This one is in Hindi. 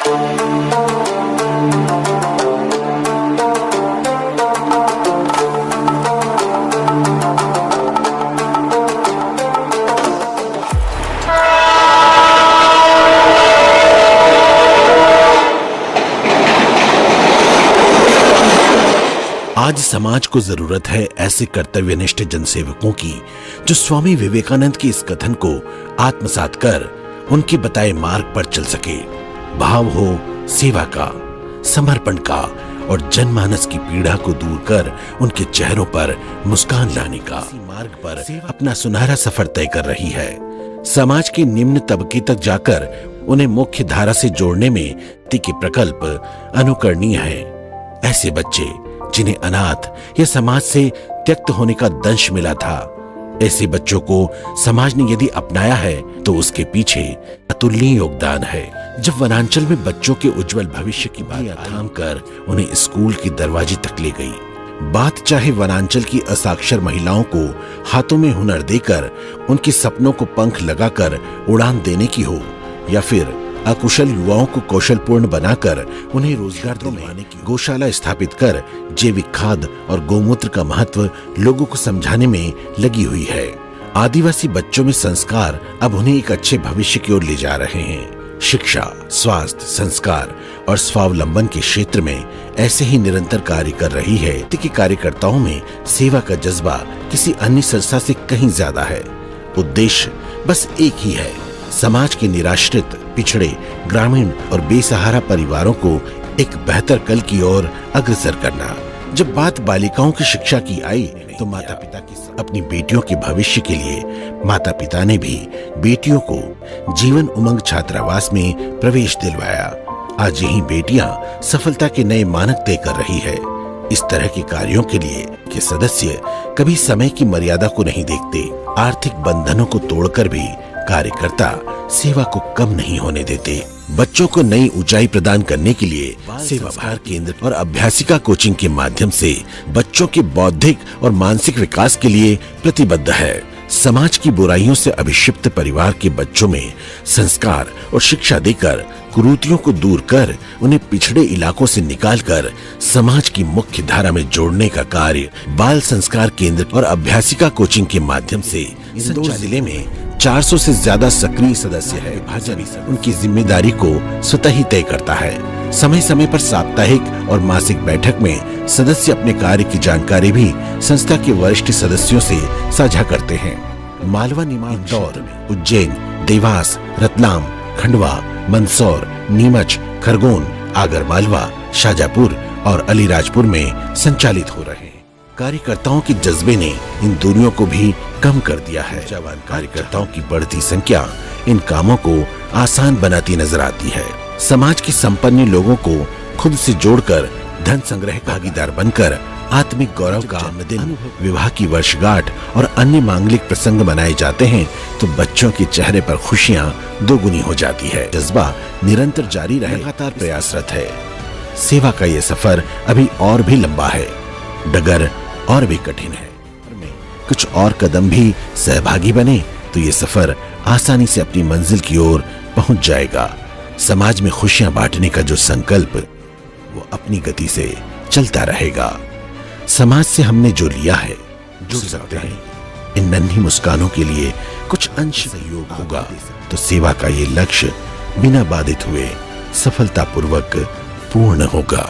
आज समाज को जरूरत है ऐसे कर्तव्यनिष्ठ जनसेवकों की जो स्वामी विवेकानंद के इस कथन को आत्मसात कर उनके बताए मार्ग पर चल सके। भाव हो सेवा का, समर्पण का और जनमानस की पीड़ा को दूर कर उनके चेहरों पर मुस्कान लाने का मार्ग पर अपना सुनहरा सफर तय कर रही है। समाज के निम्न तबके तक जाकर उन्हें मुख्य धारा से जोड़ने में के प्रकल्प अनुकरणीय है। ऐसे बच्चे जिन्हें अनाथ या समाज से त्यक्त होने का दंश मिला था, ऐसे बच्चों को समाज ने यदि अपनाया है तो उसके पीछे अतुलनीय योगदान है। जब वनांचल में बच्चों के उज्जवल भविष्य की बात थाम कर उन्हें स्कूल के दरवाजे तक ले गई, बात चाहे वनांचल की असाक्षर महिलाओं को हाथों में हुनर देकर उनके सपनों को पंख लगाकर उड़ान देने की हो, या फिर अकुशल युवाओं को कौशलपूर्ण बनाकर उन्हें रोजगार दिलवाने की गौशाला स्थापित कर जैविक खाद और गौमूत्र का महत्व लोगों को समझाने में लगी हुई है। आदिवासी बच्चों में संस्कार अब उन्हें एक अच्छे भविष्य की ओर ले जा रहे हैं। शिक्षा, स्वास्थ्य, संस्कार और स्वावलंबन के क्षेत्र में ऐसे ही निरंतर कार्य कर रही है कि कार्यकर्ताओं में सेवा का जज्बा किसी अन्य संस्था से कहीं ज्यादा है। उद्देश्य बस एक ही है, समाज के निराश्रित, पिछड़े, ग्रामीण और बेसहारा परिवारों को एक बेहतर कल की ओर अग्रसर करना। जब बात बालिकाओं की शिक्षा की आई तो माता पिता की अपनी बेटियों के भविष्य के लिए माता पिता ने भी बेटियों को जीवन उमंग छात्रावास में प्रवेश दिलवाया। आज यही बेटियां सफलता के नए मानक तय कर रही है। इस तरह के कार्यों के लिए के सदस्य कभी समय की मर्यादा को नहीं देखते। आर्थिक बंधनों को तोड़कर भी कार्यकर्ता सेवा को कम नहीं होने देते। बच्चों को नई ऊंचाई प्रदान करने के लिए सेवा भार केंद्र और अभ्यासिका कोचिंग के माध्यम से बच्चों के बौद्धिक और मानसिक विकास के लिए प्रतिबद्ध है। समाज की बुराइयों से अभिषिप्त परिवार के बच्चों में संस्कार और शिक्षा देकर कुरीतियों को दूर कर उन्हें पिछड़े इलाकों से निकालकर समाज की मुख्य धारा में जोड़ने का कार्य बाल संस्कार केंद्र और अभ्यासिका कोचिंग के माध्यम से इंदौर जिले में 400 से ज्यादा सक्रिय सदस्य है। विभाजन उनकी जिम्मेदारी को स्वतः ही तय करता है। समय समय पर साप्ताहिक और मासिक बैठक में सदस्य अपने कार्य की जानकारी भी संस्था के वरिष्ठ सदस्यों से साझा करते हैं। मालवा, इंदौर, उज्जैन, देवास, रतलाम, खंडवा, मंदसौर, नीमच, खरगोन, आगरमालवा, शाजापुर और अलीराजपुर में संचालित हो रहे हैं। कार्यकर्ताओं के जज्बे ने इन दूरियों को भी कम कर दिया है। जवान कार्यकर्ताओं की बढ़ती संख्या इन कामों को आसान बनाती नजर आती है। समाज के संपन्न लोगों को खुद से जोड़कर धन संग्रह भागीदार बनकर आत्मिक गौरव का जन्मदिन, विवाह की वर्षगांठ और अन्य मांगलिक प्रसंग मनाए जाते हैं तो बच्चों के चेहरे पर खुशियां दोगुनी हो जाती है। जज्बा निरंतर जारी रहे, लगातार प्रयासरत है। सेवा का ये सफर अभी और भी लंबा है, डगर और भी कठिन है। कुछ और कदम भी सहभागी बने तो ये सफर आसानी से अपनी मंजिल की ओर पहुंच जाएगा। समाज में खुशियां बांटने का जो संकल्प वो अपनी गति से चलता रहेगा। समाज से हमने जो लिया है, जुड़ सकते हैं। इन नन्ही मुस्कानों के लिए कुछ अंश सहयोग होगा तो सेवा का ये लक्ष्य बिना बाधित हुए सफलतापूर्वक पूर्ण होगा।